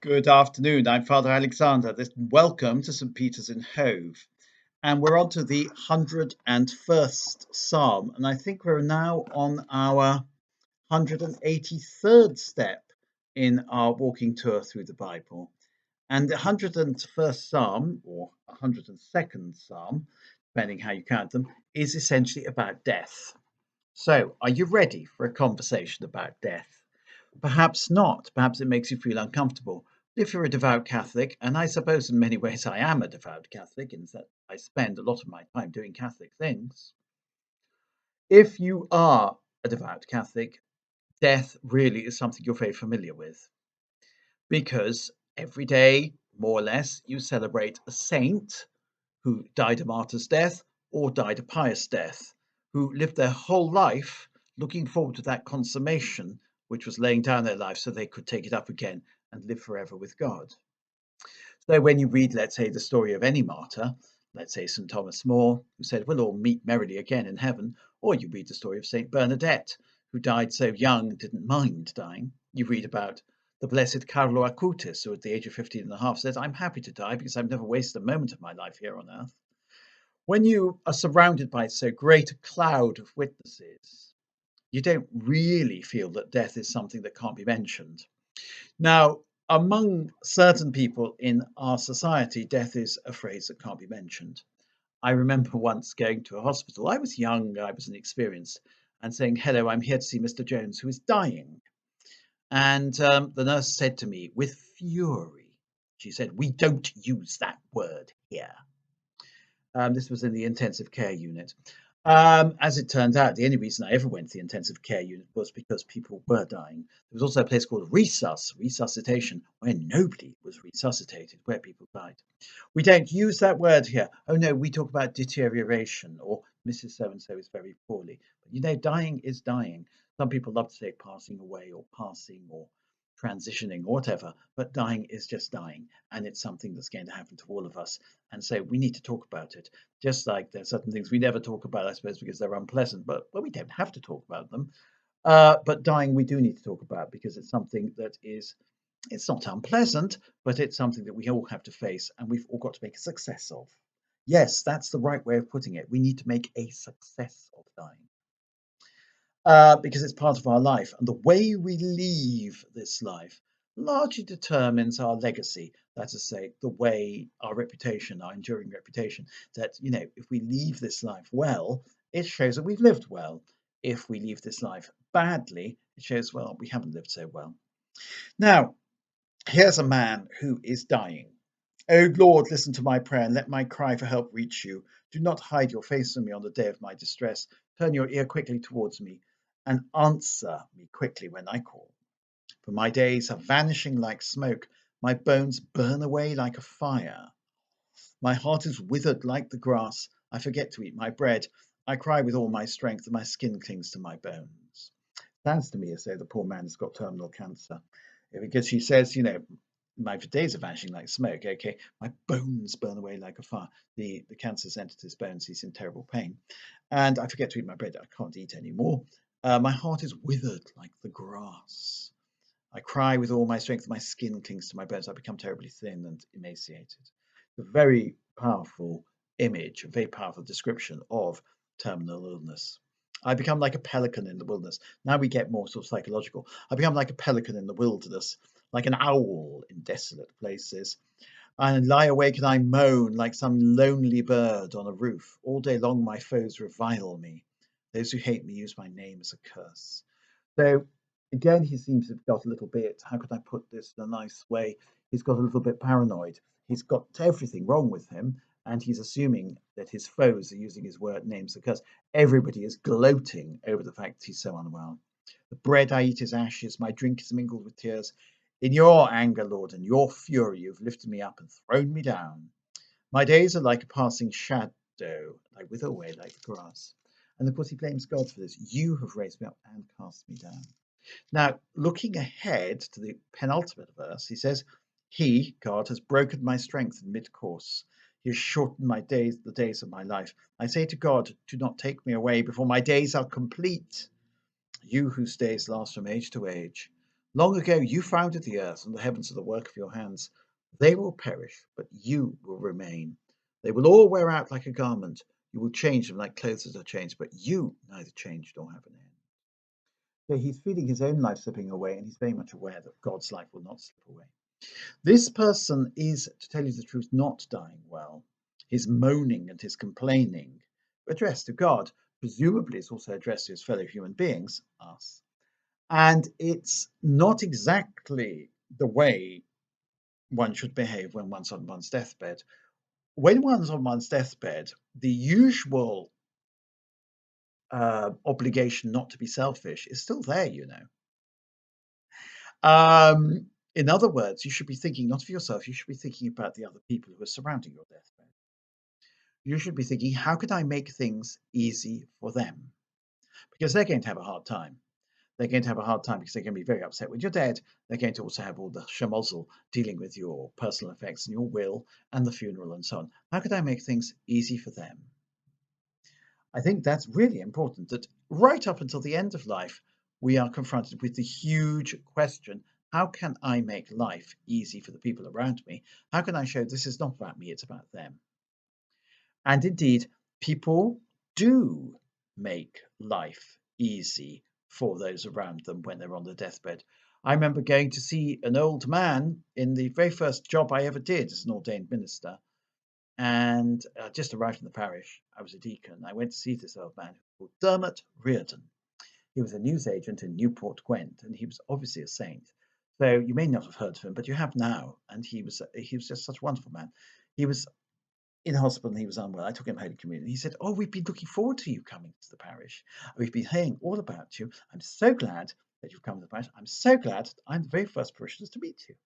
Good afternoon. I'm Father Alexander. Welcome to St. Peter's in Hove. And we're on to the 101st Psalm. And I think we're now on our 183rd step in our walking tour through the Bible. And the 101st Psalm, or 102nd Psalm, depending how you count them, is essentially about death. So, are you ready for a conversation about death? Perhaps not. Perhaps it makes you feel uncomfortable. If you're a devout Catholic, and I suppose in many ways I am a devout Catholic, in that I spend a lot of my time doing Catholic things. If you are a devout Catholic, death really is something you're very familiar with because every day, more or less, you celebrate a saint who died a martyr's death or died a pious death, who lived their whole life looking forward to that consummation, which was laying down their life so they could take it up again and live forever with God. So when you read, let's say, the story of any martyr, let's say St. Thomas More, who said, we'll all meet merrily again in heaven, or you read the story of St. Bernadette, who died so young and didn't mind dying. You read about the blessed Carlo Acutis, who at the age of 15 and a half says, I'm happy to die because I've never wasted a moment of my life here on earth. When you are surrounded by so great a cloud of witnesses, you don't really feel that death is something that can't be mentioned. Now, among certain people in our society, death is a phrase that can't be mentioned. I remember once going to a hospital. I was young, I was inexperienced, and saying, hello, I'm here to see Mr. Jones, who is dying. And the nurse said to me with fury, she said, we don't use that word here. This was in the intensive care unit. As it turned out, the only reason I ever went to the intensive care unit was because people were dying. There was also a place called resuscitation, where nobody was resuscitated, where people died. We don't use that word here. Oh no, we talk about deterioration or Mrs. So-and-so is very poorly. But dying is dying. Some people love to say passing away or passing or transitioning or whatever, but dying is just dying. And it's something that's going to happen to all of us. And so we need to talk about it. Just like there's certain things we never talk about, I suppose, because they're unpleasant, but we don't have to talk about them. But dying, we do need to talk about because it's something that it's not unpleasant, but it's something that we all have to face and we've all got to make a success of. Yes, that's the right way of putting it. We need to make a success of dying because it's part of our life. And the way we leave this life largely determines our legacy. That is to say, the way our reputation, our enduring reputation, that, if we leave this life well, it shows that we've lived well. If we leave this life badly, it shows, well, we haven't lived so well. Now, here's a man who is dying. O Lord, listen to my prayer and let my cry for help reach you. Do not hide your face from me on the day of my distress. Turn your ear quickly towards me and answer me quickly when I call. For my days are vanishing like smoke. My bones burn away like a fire. My heart is withered like the grass. I forget to eat my bread. I cry with all my strength and my skin clings to my bones. Sounds to me as though the poor man has got terminal cancer. Because he says, my days are vanishing like smoke. Okay, my bones burn away like a fire. The cancer's entered his bones. He's in terrible pain. And I forget to eat my bread. I can't eat anymore. My heart is withered like the grass. I cry with all my strength. My skin clings to my bones. I become terribly thin and emaciated. A very powerful image, a very powerful description of terminal illness. I become like a pelican in the wilderness. Now we get more sort of psychological. I become like a pelican in the wilderness, like an owl in desolate places. I lie awake and I moan like some lonely bird on a roof. All day long my foes revile me. Those who hate me use my name as a curse. So again, he seems to have got a little bit, how could I put this in a nice way? He's got a little bit paranoid. He's got everything wrong with him, and he's assuming that his foes are using his word names because everybody is gloating over the fact that he's so unwell. The bread I eat is ashes, my drink is mingled with tears. In your anger, Lord, and your fury, you've lifted me up and thrown me down. My days are like a passing shadow, I wither away like the grass. And of course, he blames God for this. You have raised me up and cast me down. Now, looking ahead to the penultimate verse, he says, He, God, has broken my strength in mid-course. He has shortened my days, the days of my life. I say to God, do not take me away before my days are complete. You whose days last from age to age. Long ago you founded the earth, and the heavens are the work of your hands. They will perish, but you will remain. They will all wear out like a garment. You will change them like clothes that are changed, but you neither change nor have an end. So he's feeling his own life slipping away, and he's very much aware that God's life will not slip away. This person is, to tell you the truth, not dying well. His moaning and his complaining, addressed to God, presumably it's also addressed to his fellow human beings, us. And it's not exactly the way one should behave when one's on one's deathbed. When one's on one's deathbed, the usual obligation not to be selfish is still there, you know. In other words, you should be thinking not of yourself, you should be thinking about the other people who are surrounding your deathbed. You should be thinking, how can I make things easy for them? Because they're going to have a hard time. They're going to have a hard time because they're going to be very upset when you're dead. They're going to also have all the schmozzle dealing with your personal effects and your will and the funeral and so on. How could I make things easy for them? I think that's really important, that right up until the end of life, we are confronted with the huge question, how can I make life easy for the people around me? How can I show this is not about me, it's about them? And indeed, people do make life easy for those around them when they're on their deathbed. I remember going to see an old man in the very first job I ever did as an ordained minister, and I just arrived in the parish. I was a deacon. I went to see this old man called Dermot Reardon. He was a newsagent in Newport Gwent, and he was obviously a saint. So you may not have heard of him, but you have now. And he was just such a wonderful man. He was in hospital and he was unwell. I took him Holy Communion. He said, "Oh, we've been looking forward to you coming to the parish. We've been hearing all about you. I'm so glad that you've come to the parish. I'm so glad I'm the very first parishioners to meet you."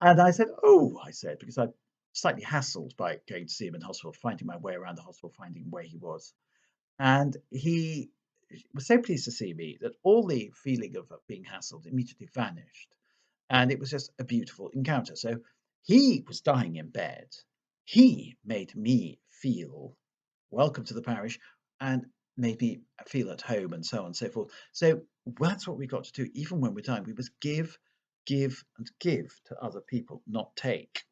And I said, "Oh," I said, because I slightly hassled by going to see him in hospital, finding my way around the hospital, finding where he was. And he was so pleased to see me that all the feeling of being hassled immediately vanished. And it was just a beautiful encounter. So he was dying in bed. He made me feel welcome to the parish and made me feel at home and so on and so forth. So that's what we got to do. Even when we're dying, we must give, give, and give to other people, not take.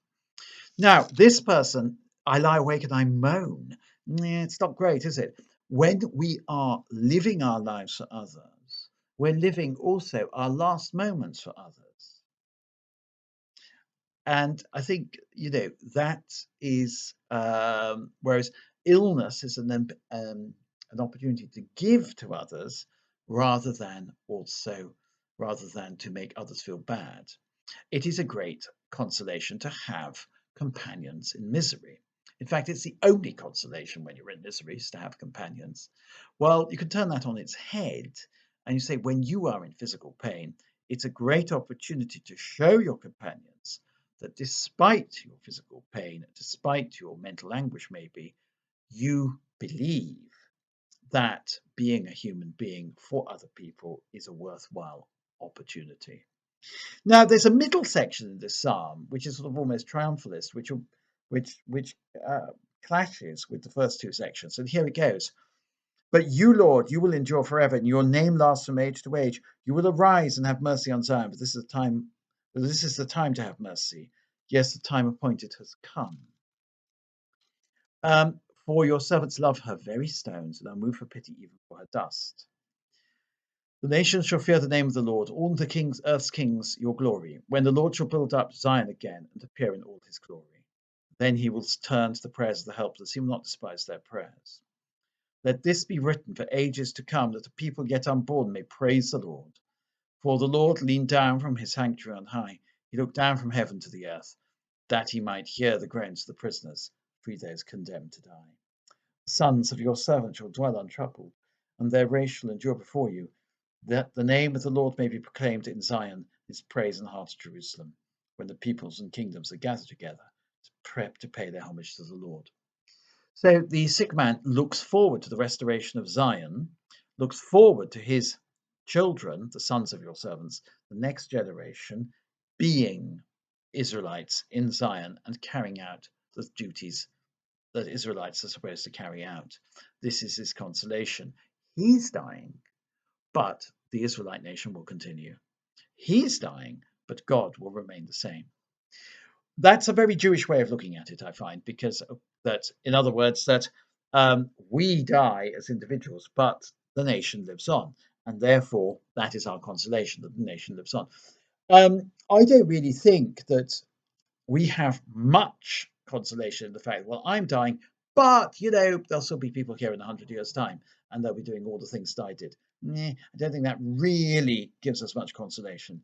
Now, this person, I lie awake and I moan. It's not great, is it? When we are living our lives for others, we're living also our last moments for others. And I think, that is, whereas illness is an opportunity to give to others rather than to make others feel bad. It is a great consolation to have companions in misery. In fact, it's the only consolation when you're in misery is to have companions. Well, you can turn that on its head and you say, when you are in physical pain, it's a great opportunity to show your companions that despite your physical pain, despite your mental anguish, maybe, you believe that being a human being for other people is a worthwhile opportunity. Now, there's a middle section in this psalm, which is sort of almost triumphalist, which clashes with the first two sections. And here it goes. But you, Lord, you will endure forever, and your name lasts from age to age. You will arise and have mercy on Zion, but this is the time to have mercy. Yes, the time appointed has come. For your servants love her very stones, and are moved for pity even for her dust. The nations shall fear the name of the Lord, all the kings, earth's kings, your glory, when the Lord shall build up Zion again and appear in all his glory. Then he will turn to the prayers of the helpless, he will not despise their prayers. Let this be written for ages to come, that the people yet unborn may praise the Lord. For the Lord leaned down from his sanctuary on high, he looked down from heaven to the earth, that he might hear the groans of the prisoners, free those condemned to die. The sons of your servant shall dwell untroubled, and their race shall endure before you, that the name of the Lord may be proclaimed in Zion, his praise in the heart of Jerusalem, when the peoples and kingdoms are gathered together to pay their homage to the Lord. So the sick man looks forward to the restoration of Zion, looks forward to his children, the sons of your servants, the next generation, being Israelites in Zion and carrying out the duties that Israelites are supposed to carry out. This is his consolation. He's dying, but the Israelite nation will continue. He's dying, but God will remain the same. That's a very Jewish way of looking at it, I find, because that, in other words, that we die as individuals, but the nation lives on, and therefore that is our consolation, that the nation lives on. I don't really think that we have much consolation in the fact, well, I'm dying, but there'll still be people here in 100 years' time, and they'll be doing all the things that I did. I don't think that really gives us much consolation.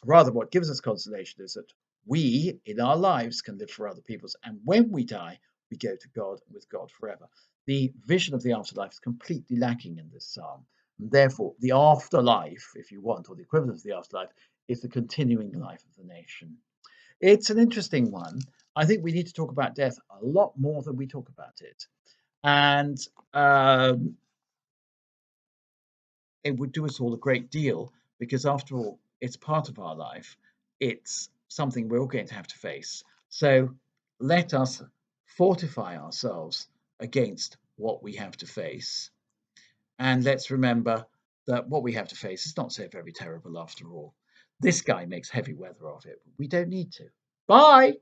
Rather, what gives us consolation is that we, in our lives, can live for other people's, and when we die, we go to God with God forever. The vision of the afterlife is completely lacking in this psalm. And therefore, the afterlife, if you want, or the equivalent of the afterlife, is the continuing life of the nation. It's an interesting one. I think we need to talk about death a lot more than we talk about it. And um, it would do us all a great deal because, after all, it's part of our life. It's something we're all going to have to face. So let us fortify ourselves against what we have to face. And let's remember that what we have to face is not so very terrible after all. This guy makes heavy weather of it. We don't need to. Bye.